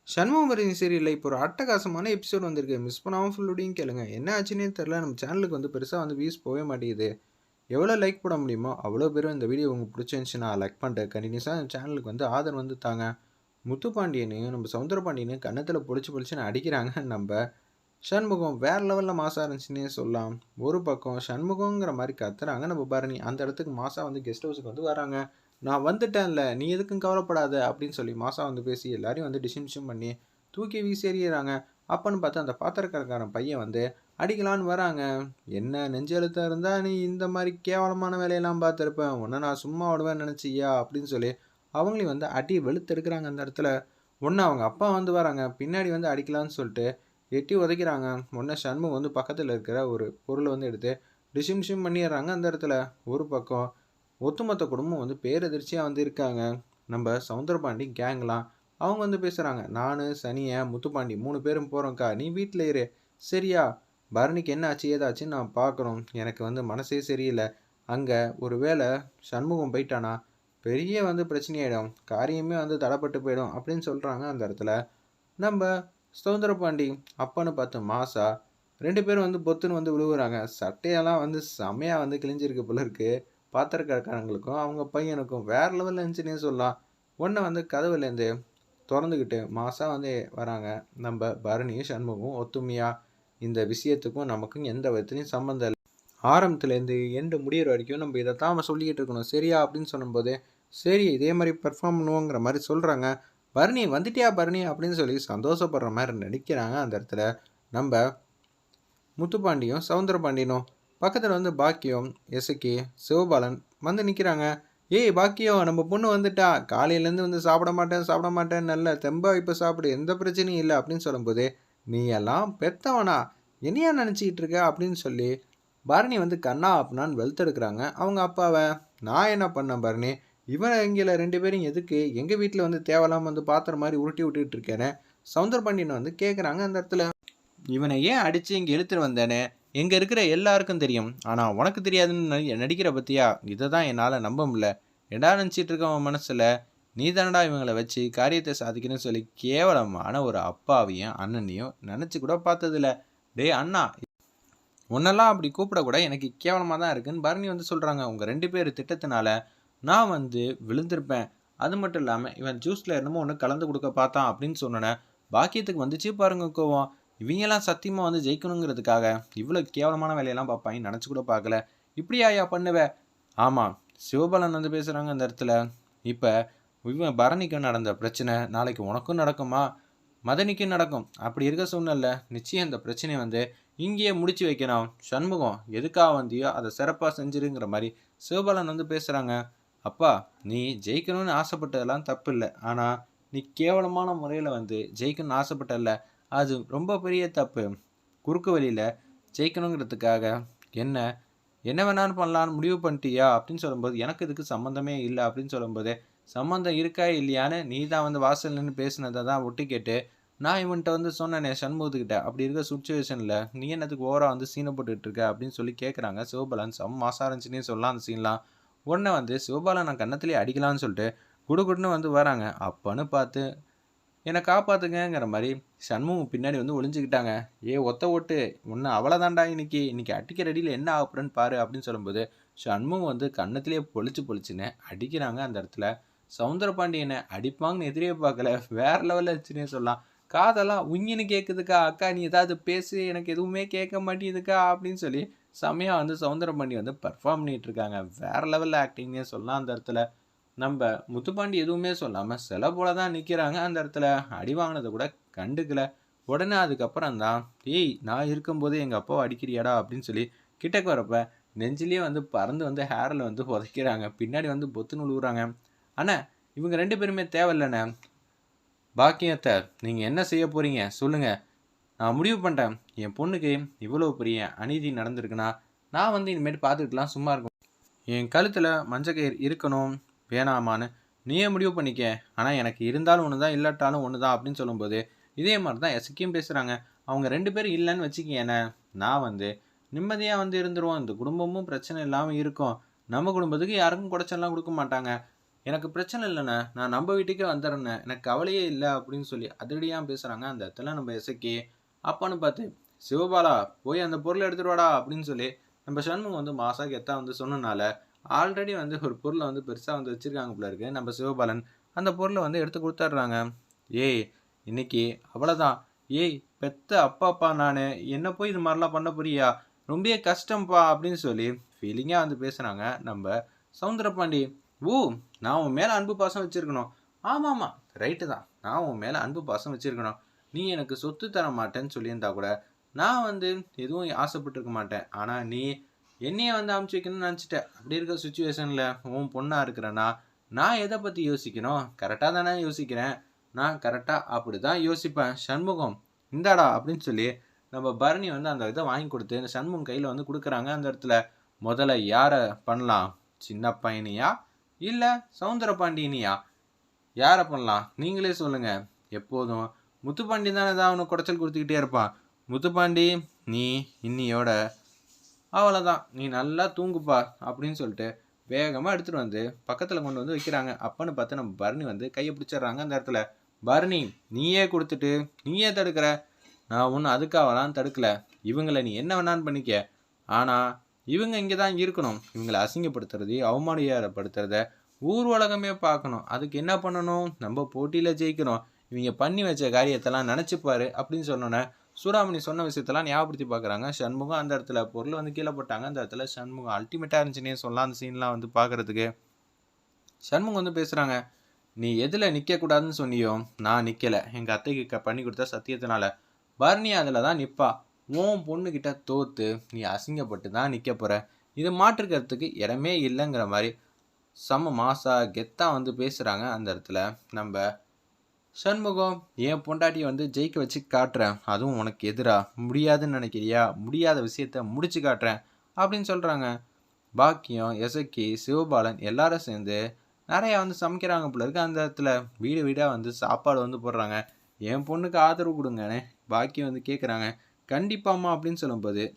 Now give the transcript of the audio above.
சண்முகமரின் சீரியல்ல இப்போ ஒரு அட்டகாசமான எபிசோட் வந்திருக்கு. மிஸ் பண்ணாம ஃபுல்லோடையும் கேளுங்க. என்ன ஆச்சுன்னே தெரியல. நம்ம சேனலுக்கு வந்து பெருசா வந்து வியூஸ் போவே மாட்டேங்குது. எவ்வளோ லைக் போட முடியுமோ, அவ்வளோ பேரும் இந்த வீடியோ உங்களுக்கு பிடிச்சிருந்துச்சுன்னா லைக் பண்ணிட்டு கன்டினியூஸா சேனலுக்கு வந்து ஆதரவு வந்து தாங்க. முத்துப்பாண்டியனையும், நம்ம சௌந்தரபாண்டியனையும் கன்னத்துல பொழிச்சு பொழிச்சுன்னு அடிக்கிறாங்க நம்ப சண்முகம். வேற லெவல்ல மாசா இருந்துச்சுன்னே சொல்லலாம். ஒரு பக்கம் சண்முகங்கிற மாரி கத்துறாங்க நம்ம பரணி. அந்த இடத்துக்கு மாசா வந்து கெஸ்ட் ஹவுஸுக்கு வந்து வராங்க. "நான் வந்துட்டேன்ல, நீ எதுக்கும் கவலைப்படாத" அப்படின்னு சொல்லி மாசா வந்து பேசி எல்லாரையும் வந்து டிஷிம் டிஷிம் பண்ணி தூக்கி வீசி எறியறாங்க. அப்பன்னு பார்த்து அந்த பாத்திரக்காரன் பையன் வந்து அடிக்கலான்னு வராங்க. "என்ன நெஞ்சு எழுத்தம் இருந்தா நீ இந்த மாரி கேவலமான வேலையெல்லாம் பார்த்துருப்ப. உன்ன நான் சும்மா விடுவேன்னு நினைச்சியா?" அப்படின்னு சொல்லி அவங்களையும் வந்து அடி வெளுத்து எடுக்குறாங்க அந்த இடத்துல. ஒண்ணு அவங்க அப்பா வந்து வராங்க. பின்னாடி வந்து அடிக்கலான்னு சொல்லிட்டு எட்டி உதைக்கிறாங்க. உடனே சண்முகம் வந்து பக்கத்துல இருக்கிற ஒரு பொருள வந்து எடுத்து டிஷிம் டிஷிம் பண்ணிடுறாங்க அந்த இடத்துல. ஒரு பக்கம் ஒட்டுமொத்த குடும்பம் வந்து பேரதிர்ச்சியா வந்து இருக்காங்க. நம்ம சவுந்தரபாண்டி கேங்லாம். அவங்க வந்து பேசுறாங்க. "நானு, சனியன், முத்துப்பாண்டி 3 பேரும் போறோம்க்கா. நீ வீட்ல இரு. சரியா? பரணிக்கு என்ன ஆச்சு, ஏதாச்சுன்னு நான் பார்க்கணும். எனக்கு வந்து மனசே சரியில்ல. அங்க ஒரு வேள சண்முகம் போய்ட்டானா, பெரிய வந்து பிரச்சனையாயிடும். காரியமே வந்து தடப்பட்டு போயிடும்." அப்படின்னு சொல்றாங்க அந்த இடத்துல. நம்ப சுதந்திரபாண்டி அப்பன்னு பார்த்து மாசா 2 பேரும் வந்து பொத்துன்னு வந்து விழுவுறாங்க. சட்டையெல்லாம் வந்து செம்மையா வந்து கிழிஞ்சிருக்கு போல இருக்கு. பாத்திரக்காரங்களுக்கும், அவங்க பையனுக்கும் வேற லெவல்ல இருந்துச்சுன்னே சொல்லலாம். உடனே வந்து கதவுலேருந்து தொறந்துகிட்டு மாசா வந்து வராங்க. நம்ப பரணியும், சண்முகவும் ஒத்துமையா, "இந்த விஷயத்துக்கும் நமக்கும் எந்த விதத்துலயும் சம்மந்தம் இல்ல. ஆரம்பத்துலேருந்து எண்டு முடியிற வரைக்கும் நம்ம இதத்தான் சொல்லிக்கிட்டு இருக்கணும். சரியா?" அப்படின்னு சொல்லும்போது, "சரி இதே மாரி பெர்ஃபார்ம் பண்ணுவோங்கிற" மாரி சொல்றாங்க. "பரணி வந்துட்டியா பரணி?" அப்படின்னு சொல்லி சந்தோஷப்படுற மாரி நடிக்கிறாங்க அந்த இடத்துல. நம்ப முத்துப்பாண்டியும், சௌந்தரபாண்டியனும். பக்கத்துல வந்து பாக்கியம், எசக்கி, சிவபாலன் வந்து நிக்கிறாங்க. "ஏய் பாக்கியம், நம்ம பொண்ணு வந்துட்டா. காலையிலேருந்து வந்து சாப்பிட மாட்டேன், சாப்பிட மாட்டேன்னு நல்ல தெம்பா இப்ப சாப்பிடு. எந்த பிரச்சனையும் இல்ல." அப்படின்னு சொல்லும்போது, "நீ எல்லாம் பெத்தவனா? என்னையா நெனச்சுக்கிட்டு இருக்க?" அப்படின்னு சொல்லி பரணி வந்து கன்னா பின்னான்னு வெளுத்தெடுக்குறாங்க அவங்க அப்பாவ. "நான் என்ன பண்ணேன் பரணி? இவங்கள 2 பேரையும் எதுக்கு எங்க வீட்ல வந்து தேவையில்லாம வந்து பாத்திரம் மாரி உருட்டி விட்டுட்டு இருக்கேன்னு" சௌந்தரபாண்டியன் வந்து கேட்குறாங்க அந்த இடத்துல. "இவனை ஏன் அடிச்சு இங்க இழுத்துட்டு வந்தேன்னு எங்க இருக்கிற எல்லாருக்கும் தெரியும். ஆனா உனக்கு தெரியாதுன்னு நடிக்கிற பத்தியா? இத தான் என்னால நம்ப முடியல. என்னடா நினச்சிட்டு இருக்க உன் மனசுல? நீ தானடா இவங்கள வச்சு காரியத்த சாதிக்கணும்னு சொல்லி கேவலமான ஒரு அப்பாவையும், அண்ணனையும் நெனச்சு கூட பார்த்ததில்ல. டேய் அண்ணா, உன்னெல்லாம் அப்படி கூப்பிடக்கூட எனக்கு கேவலமா தான் இருக்குன்னு" பரணி வந்து சொல்றாங்க. "உங்க 2 பேர் திட்டத்தினால நான் வந்து விழுந்திருப்பேன். அது மட்டும் இல்லாம இவன் ஜூஸ்ல என்னமோ ஒண்ணு கலந்து குடுக்க பார்த்தான்" அப்படின்னு சொன்னோனே, பாக்கியத்துக்கு வந்துச்சு பாருங்க கோவம். இவிங்கலாம் சத்தியமா வந்து ஜெயிக்கணுங்கிறதுக்காக இவ்வளோ கேவலமான வேலையெல்லாம் பார்ப்பாய்ங்கன்னு நெனச்சு கூட பார்க்கல. "இப்படியாய்யா பண்ணுவ?" ஆமா. சிவபாலன் வந்து பேசுறாங்க அந்த இடத்துல. "இப்ப இவன் பரணிக்கும் நடந்த பிரச்சனை நாளைக்கு உனக்கும் நடக்குமா? மதனிக்கும் நடக்கும். அப்படி இருக்க சூழ்நிலையில நிச்சயம் இந்த பிரச்சனைய வந்து இங்கேயே முடிச்சு வைக்கணும். சண்முகம் எதுக்காக வந்தியோ அத சிறப்பா செஞ்சிருங்கிற மாரி சிவபாலன் வந்து பேசுறாங்க. "அப்பா, நீ ஜெயிக்கணும்னு ஆசைப்பட்டதெல்லாம் தப்பில்ல. ஆனா, நீ கேவலமான முறையில வந்து ஜெயிக்கணும்னு ஆசைப்பட்டல்ல, அது ரொம்ப பெரிய தப்பு. குறுக்கு வழியில ஜெயிக்கணுங்கிறதுக்காக என்ன என்ன வேணாலும் பண்ணலான்னு முடிவு பண்ணிட்டியா?" அப்படின்னு சொல்லும்போது, "எனக்கு இதுக்கு சம்மந்தமே இல்ல." அப்படின்னு சொல்லும்போது, "சம்மந்தம் இருக்கா இல்லையான்னு நீ தான் வந்து வாசல்ல நின்னு பேசினத தான் ஒட்டு கேட்டு நான் இவன்ட்ட வந்து சொன்னேனே சண்முகத்துக்கிட்ட. அப்படி இருக்க சிச்சுவேஷன்ல நீ என்னத்துக்கு ஓவரா வந்து சீன போட்டுட்டு இருக்க?" அப்படின்னு சொல்லி கேட்குறாங்க. சிவபாலன் செம்ம மாஸா இருந்துச்சுன்னே சொல்லலாம் அந்த சீன்லாம். உடனே வந்து சிவபாலன் நான் கன்னத்திலேயே அடிக்கலான்னு சொல்லிட்டு குடுகுடுன்னு வந்து வராங்க. அப்பன்னு பார்த்து என்ன காப்பாத்துங்கங்கிற மாரி சண்முகம் பின்னாடி வந்து ஒளிஞ்சுக்கிட்டாங்க. "ஏய் ஒத்த ஓட்டு, உன்ன அவ்வளதான்டா இன்னைக்கு. இன்னைக்கு அடிக்கிற அடியில என்ன ஆகப்போறன்னு பாரு" அப்படின்னு சொல்லும்போது, சண்முகம் வந்து கன்னத்திலேயே பொழிச்சு பொழிச்சுன்னு அடிக்கிறாங்க அந்த இடத்துல. சௌந்தரபாண்டியன அடிப்பாங்கன்னு எதிரே பார்க்கல. வேற லெவல்ல இருந்துச்சுன்னே சொல்லலாம். "காதெல்லாம் உய்யின்னு கேட்குதுக்கா. அக்கா நீ ஏதாவது பேசு. எனக்கு எதுவுமே கேட்க மாட்டேங்குதுக்கா" அப்படின்னு சொல்லி செம்மையா வந்து சௌந்தரபாண்டி வந்து பெர்ஃபார்ம் பண்ணிட்டு இருக்காங்க. வேற லெவல்ல ஆக்டிங்னே சொல்லலாம் அந்த இடத்துல. நம்ப முத்துப்பாண்டி எதுவுமே சொல்லாம சிலை போல தான் நிக்கிறாங்க அந்த இடத்துல. அடி வாங்கினத கூட கண்டுக்கல. உடனே அதுக்கப்புறம் தான், "ஏய் நான் இருக்கும்போதே எங்க அப்பாவ அடிக்கிறியாடா?" அப்படின்னு சொல்லி கிட்டக்க வரப்ப, நெஞ்சிலேயே வந்து பறந்து வந்து ஹேர்ல வந்து உதைக்கிறாங்க. பின்னாடி வந்து பொத்துன்னு விழுவுறாங்க. "அண்ணே, இவங்க 2 பேருமே தேவையில்லண்ணே. பாக்கியம் அத்த, நீங்க என்ன செய்ய போறீங்க? சொல்லுங்க. நான் முடிவு பண்ணிட்டேன். என் பொண்ணுக்கு இவ்வளோ பெரிய அநீதி நடந்திருக்குன்னா, நான் வந்து இனிமேட்டு பார்த்துக்கிட்டுலாம் சும்மா இருக்க. என் கழுத்துல மஞ்ச கயிறு இருக்கணும், வேணாமான்னு நீயே முடிவு பண்ணிக்க. ஆனா எனக்கு இருந்தாலும் ஒண்ணு தான், இல்லாட்டாலும் ஒண்ணு தான்" அப்படின்னு சொல்லும்போது, இதே மாரி தான் எசக்கியும் பேசுறாங்க. அவங்க 2 பேரும் இல்லன்னு வச்சுக்கயேண்ணே, நான் வந்து நிம்மதியா வந்து இருந்துருவோம். இந்த குடும்பமும் பிரச்சனை இல்லாம இருக்கும். நம்ம குடும்பத்துக்கு யாருக்கும் குடைச்சல்லாம் குடுக்க மாட்டாங்க. எனக்கு பிரச்சனை இல்லைண்ணே. நான் நம்ம வீட்டுக்கே வந்துடுறேண்ணே. எனக்கு கவலையே இல்ல அப்படின்னு சொல்லி அதிரடியா பேசுறாங்க. அந்த இடத்துல நம்ம இசக்கி. அப்பான்னு பார்த்து, "சிவபாலா போய் அந்த பொருள எடுத்துட்டு வாடா" அப்படின்னு சொல்லி நம்ம சண்முகம் வந்து மாசா கெத்தா வந்து சொன்னனால, ஆல்ரெடி வந்து ஒரு பொருள வந்து பெருசா வந்து வச்சிருக்காங்க போல இருக்கு. நம்ம சிவபாலன் அந்த பொருள வந்து எடுத்து குடுத்துடுறாங்க. "ஏய் இன்னைக்கு அவ்வளதான். ஏய் பெத்த அப்பாப்பா நானு. என்ன போய் இது மாரிலாம் பண்ண போறியா? ரொம்பவே கஷ்டம்ப்பா" அப்படின்னு சொல்லி ஃபீலிங்கா வந்து பேசுறாங்க நம்ம சவுந்தரபாண்டி. "ஓ! நான் உன் மேல அன்பு பாசம் வச்சிருக்கணும். ஆமாமா, ரைட்டு தான். நான் உன் மேல அன்பு பாசம் வச்சிருக்கணும். நீ எனக்கு சொத்து தர மாட்டேன்னு சொல்லியிருந்தா கூட, நான் வந்து எதுவும் ஆசைப்பட்டுருக்க மாட்டேன். ஆனா நீ என்னைய வந்து அனுப்பிச்சு வைக்கணும்னு நினச்சுட்ட. அப்படி இருக்க சிச்சுவேஷன்ல உன் பொண்ணா இருக்கிறேன்னா, நான் எத பத்தி யோசிக்கணும்? கரெக்ட்டா தானே யோசிக்கிறேன். நான் கரெக்ட்டா அப்படிதான் யோசிப்பேன். சண்முகம் இந்தாடா" அப்படின்னு சொல்லி நம்ம பரணி வந்து அந்த இத வாங்கி குடுத்து, இந்த சண்முகம் கையில வந்து குடுக்குறாங்க அந்த இடத்துல. "முதல்ல யார பண்ணலாம்? சின்ன பையனையா? இல்ல சௌந்தரபாண்டியனையா? யார பண்ணலாம்? நீங்களே சொல்லுங்க. எப்போதும் முத்துப்பாண்டி தானே ஏதாவது ஒண்ணு குடைச்சல் குடுத்துக்கிட்டே இருப்பான். முத்துப்பாண்டி, நீ இன்னியோட அவ்வளதான். நீ நல்லா தூங்குப்பா" அப்படின்னு சொல்லிட்டு வேகமா எடுத்துட்டு வந்து பக்கத்துல கொண்டு வந்து வைக்கிறாங்க. அப்பன்னு பார்த்து நம்ம பரணி வந்து கைய பிடிச்சிடுறாங்க அந்த இடத்துல. "பரணி, நீயே குடுத்துட்டு நீயே தடுக்குற. நான் ஒண்ணும் அதுக்காகலாம் தடுக்கல. இவங்கள நீ என்ன வேணாலும் பண்ணிக்க. ஆனா, இவங்க இங்க தான் இருக்கணும். இவங்கள அசிங்கப்படுத்துறது, அவமானப்படுத்துறத ஊர் உலகமே பார்க்கணும். அதுக்கு என்ன பண்ணணும்? நம்ம போட்டியில ஜெயிக்கணும். இவங்க பண்ணி வச்ச காரியத்தெல்லாம் நெனச்சு பாரு" அப்படின்னு சொன்னோனே, சூடாமணி சொன்ன விஷயத்தெல்லாம் ஞாபகப்படுத்தி பார்க்குறாங்க. சண்முகம் அந்த இடத்துல பொருள் வந்து கீழ போட்டாங்க. அந்த இடத்துல சண்முகம் அல்டிமேட்டா இருந்துச்சுன்னே சொல்லலாம் அந்த சீன்லாம் வந்து பார்க்கறதுக்கு. சண்முகம் வந்து பேசுறாங்க. "நீ எதுல நிக்கக்கூடாதுன்னு சொன்னியோ, நான் நிக்கல. எங்க அத்தைக்கு பண்ணி குடுத்த சத்தியத்தினால. பரணி அதுல தான் நிப்பா. உன் பொண்ணுகிட்ட தோத்து நீ அசிங்கப்பட்டு தான் நிக்க போற. இது மாற்று கருத்துக்கு இடமே இல்லங்கிற மாரி செம்ம மாஸா, கெத்தா வந்து பேசுறாங்க அந்த இடத்துல. நம்ப சண்முகம், "என் பொண்டாட்டிய வந்து ஜெயிக்க வச்சு காட்டுறேன். அதுவும் உனக்கு எதிரா. முடியாதுன்னு நெனைக்கிறியா? முடியாத விஷயத்த முடிச்சு காட்டுறேன்" அப்படின்னு சொல்றாங்க. பாக்கியம், எசக்கி, சிவபாலன் எல்லாரும் சேர்ந்து நெறையா வந்து சமைக்கிறாங்க போல இருக்கு. அந்த இடத்துல வீடு வீடா வந்து சாப்பாடு வந்து போடுறாங்க. "என் பொண்ணுக்கு ஆதரவு குடுங்கன்னு" பாக்கியம் வந்து கேட்குறாங்க. "கண்டிப்பாம்மா" அப்படின்னு சொல்லும்போது,